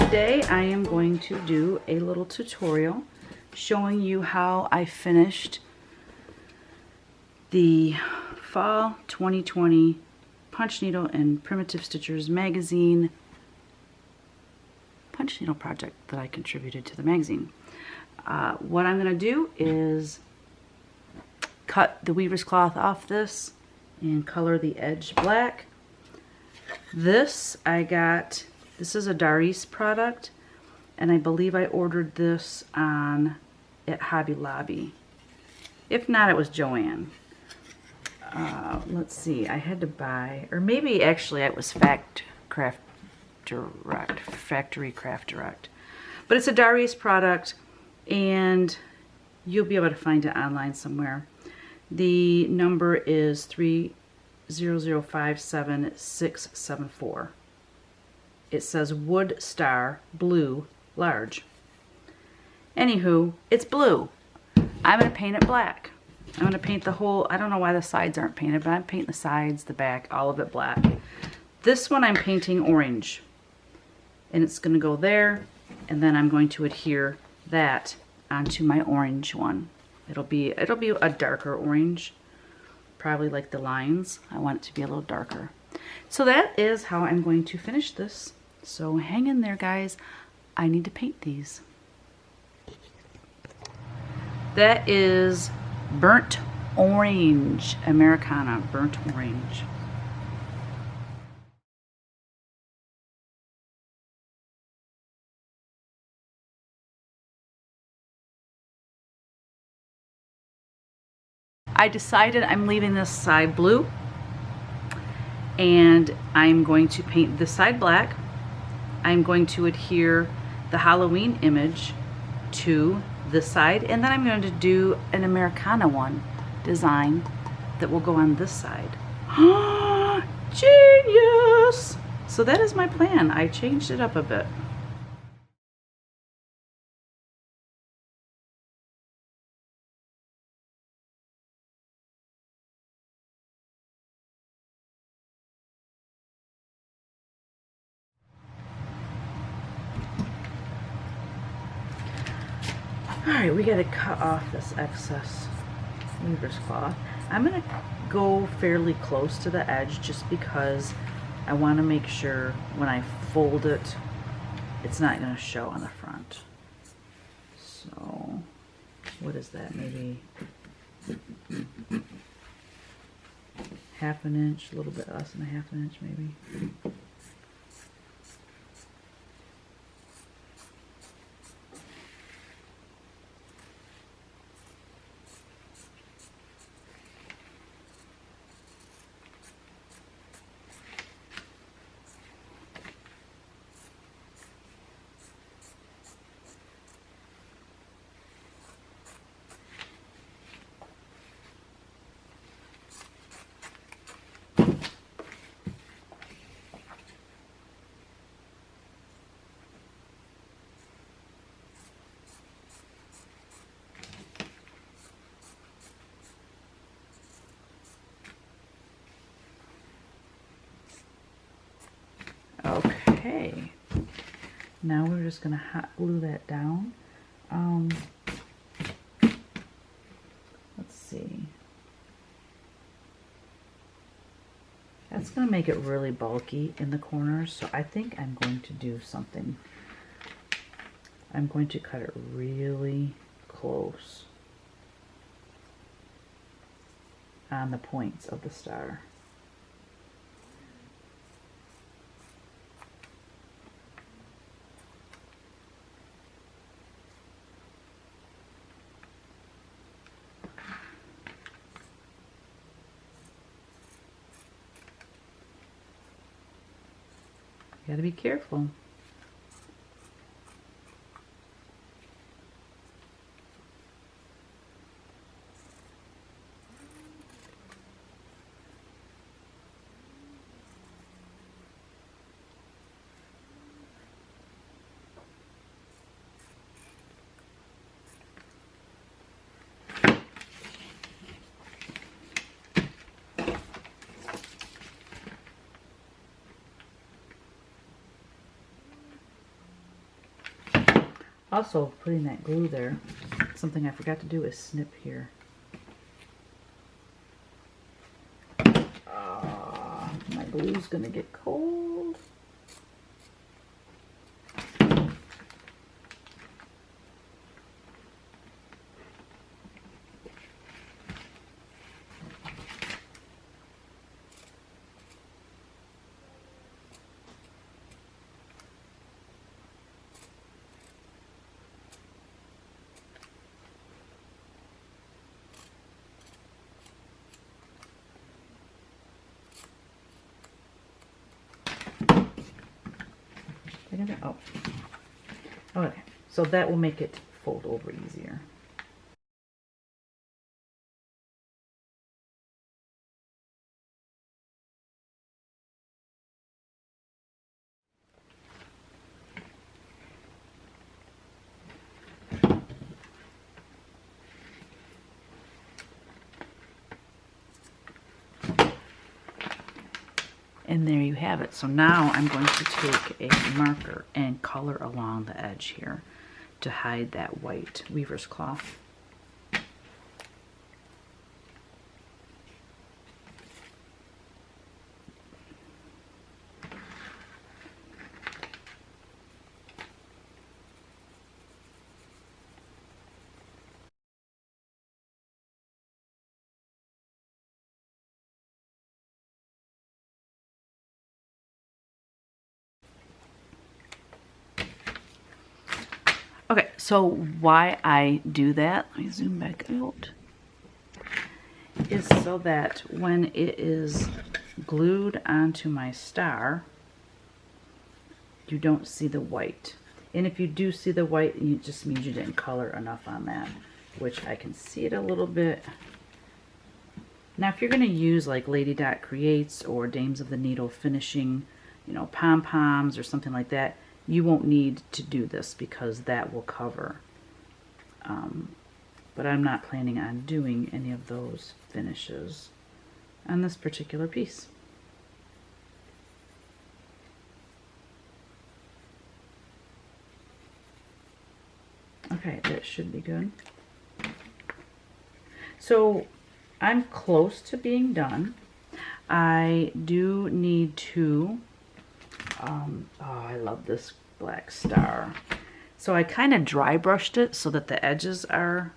today I am going to do a little tutorial showing you how I finished the Fall 2020 Punchneedle and Primitive Stitchers Magazine punch needle project that I contributed to the magazine. What I'm going to do is cut the weaver's cloth off this and color the edge black. This this is a Teresa product, and I believe I ordered this at Hobby Lobby. If not, it was JoAnn. Let's see, I had to buy, or maybe actually it was Factory Craft Direct. But it's a Teresa product, and you'll be able to find it online somewhere. The number is 30057-674. It says Wood Star Blue Large. Anywho, it's blue. I'm going to paint it black. I'm going to paint the whole, I don't know why the sides aren't painted, but I'm painting the sides, the back, all of it black. This one I'm painting orange. And it's going to go there, and then I'm going to adhere that onto my orange one. It'll be a darker orange, probably like the lines. I want it to be a little darker. So that is how I'm going to finish this. So hang in there, guys. I need to paint these. That is burnt orange, Americana, burnt orange. I decided I'm leaving this side blue, and I'm going to paint this side black. I'm going to adhere the Halloween image to this side, and then I'm going to do an Americana one design that will go on this side. Genius! So that is my plan. I changed it up a bit. Alright, we gotta cut off this excess weaver's cloth. I'm gonna go fairly close to the edge just because I want to make sure when I fold it, it's not gonna show on the front. So, what is that? Maybe half an inch, a little bit less than a half an inch maybe. Okay, now we're just going to hot glue that down. Let's see. That's going to make it really bulky in the corners, so I think I'm going to do something. I'm going to cut it really close on the points of the star. You gotta be careful. Also, putting that glue there, something I forgot to do is snip here. My glue's gonna get cold. Oh, okay. So that will make it fold over easier. And there you have it. So now I'm going to take a marker and color along the edge here to hide that white weaver's cloth. Okay, so why I do that, let me zoom back out, is so that when it is glued onto my star, you don't see the white. And if you do see the white, it just means you didn't color enough on that, which I can see it a little bit. Now, if you're going to use like Lady Dot Creates or Dames of the Needle finishing, you know, pom-poms or something like that, you won't need to do this because that will cover. But I'm not planning on doing any of those finishes on this particular piece. Okay, that should be good. So I'm close to being done. I do need to, oh, I love this black star. So I kind of dry brushed it so that the edges are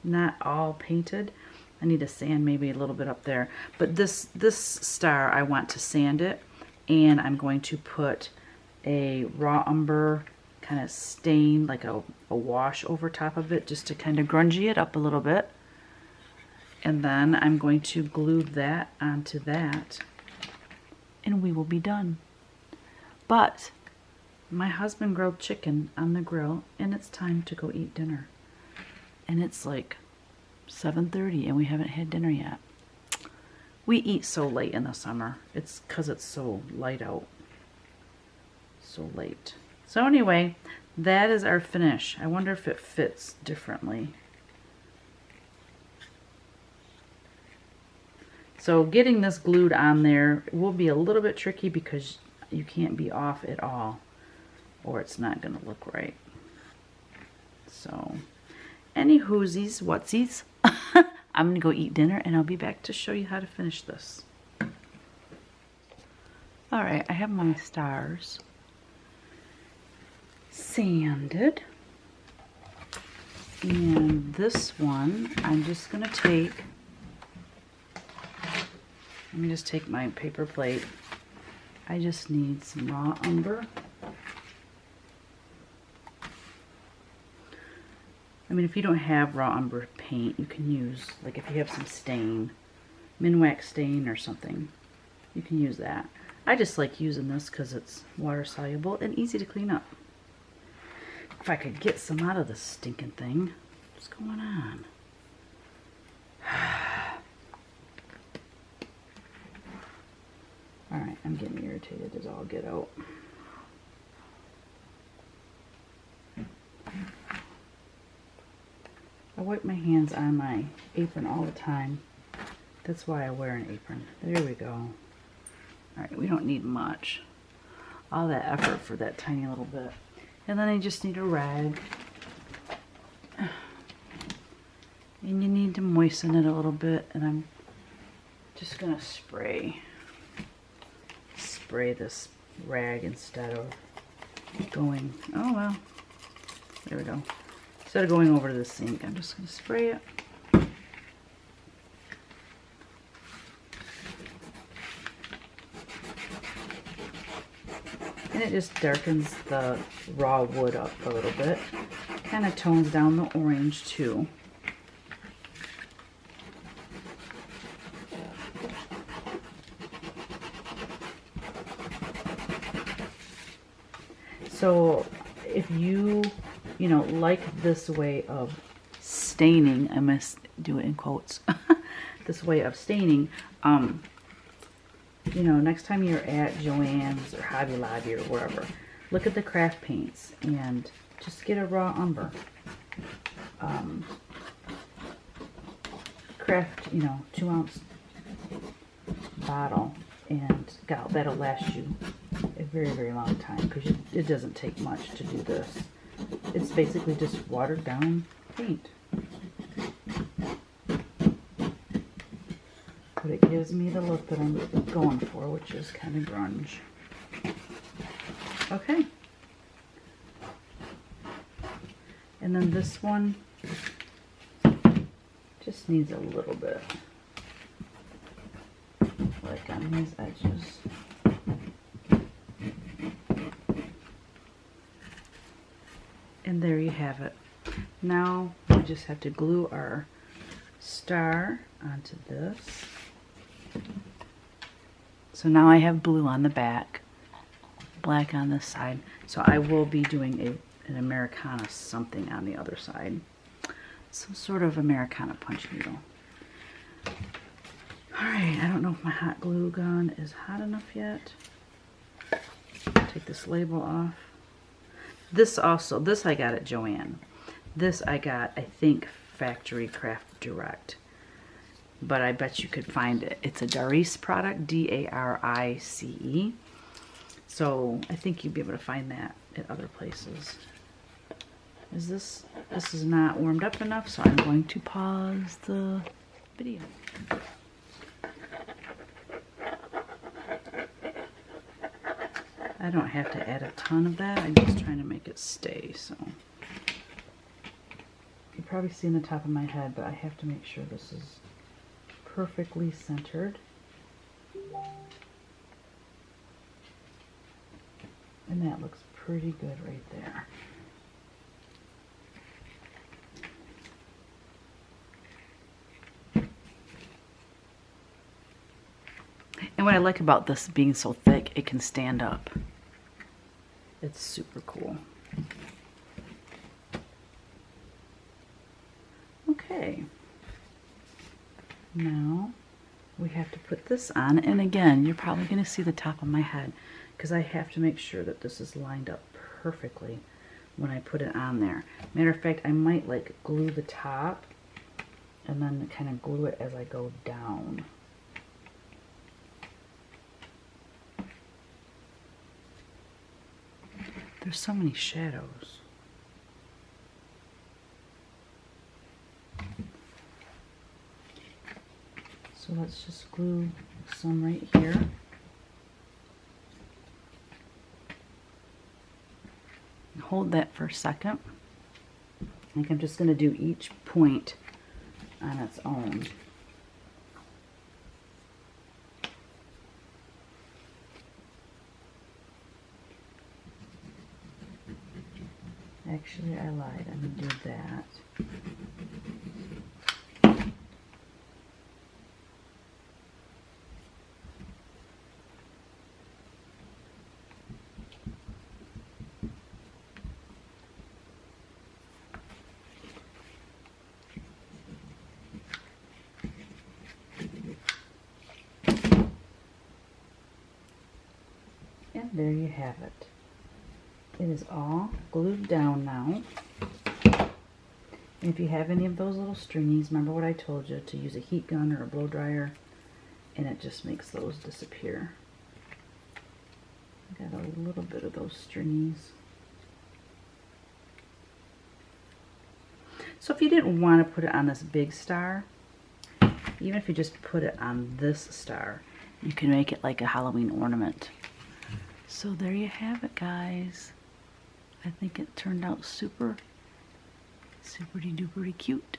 not all painted. I need to sand maybe a little bit up there. But this star, I want to sand it, and I'm going to put a raw umber kind of stain, like a wash over top of it, just to kind of grungy it up a little bit. And then I'm going to glue that onto that, and we will be done. But my husband grilled chicken on the grill, and it's time to go eat dinner. And it's like 7:30 and we haven't had dinner yet. We eat so late in the summer. It's because it's so light out. So late. So anyway, that is our finish. I wonder if it fits differently. So getting this glued on there will be a little bit tricky because you can't be off at all, or it's not going to look right. So, any whoosies, whatsies, I'm going to go eat dinner and I'll be back to show you how to finish this. Alright, I have my stars sanded. And this one, I'm just going to take, let me just take my paper plate. I just need some raw umber. I mean, if you don't have raw umber paint, you can use, like if you have some stain, Minwax stain or something, you can use that. I just like using this because it's water soluble and easy to clean up. If I could get some out of this stinking thing. What's going on? Alright, I'm getting irritated as all get out. I wipe my hands on my apron all the time. That's why I wear an apron. There we go. Alright, we don't need much. All that effort for that tiny little bit. And then I just need a rag. And you need to moisten it a little bit, and I'm just gonna spray this rag instead of going, oh well, there we go. Instead of going over to the sink, I'm just gonna spray it. And it just darkens the raw wood up a little bit. Kind of tones down the orange too. So if you like this way of staining, I must do it in quotes, this way of staining, next time you're at JoAnn's or Hobby Lobby or wherever, look at the craft paints and just get a raw umber. Craft, 2-ounce bottle, and that'll last you a very, very long time, because it doesn't take much to do this. It's basically just watered down paint. But it gives me the look that I'm going for, which is kind of grunge. Okay. And then this one just needs a little bit, like on these edges. And there you have it. Now we just have to glue our star onto this. So now I have blue on the back, black on this side. So I will be doing an Americana something on the other side. Some sort of Americana punch needle. Alright, I don't know if my hot glue gun is hot enough yet. Take this label off. This I got at JoAnn. This I got, I think, Factory Craft Direct. But I bet you could find it. It's a Darice product, D-A-R-I-C-E. So I think you'd be able to find that at other places. This is not warmed up enough, so I'm going to pause the video. I don't have to add a ton of that. I'm just trying to make it stay, so. You probably see in the top of my head, but I have to make sure this is perfectly centered. And that looks pretty good right there. And what I like about this being so thick, it can stand up. It's super cool. Okay. Now we have to put this on, and again, you're probably going to see the top of my head because I have to make sure that this is lined up perfectly when I put it on there. Matter of fact, I might like glue the top and then kind of glue it as I go down. There's so many shadows. So let's just glue some right here. Hold that for a second. I think I'm just going to do each point on its own. Actually, I lied. I'm going to do that. And there you have it. It is all glued down now. And if you have any of those little stringies, remember what I told you, to use a heat gun or a blow dryer, and it just makes those disappear. I got a little bit of those stringies. So if you didn't want to put it on this big star, even if you just put it on this star, you can make it like a Halloween ornament. So there you have it, guys. I think it turned out super duper cute.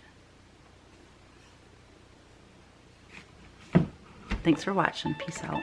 Thanks for watching. Peace out.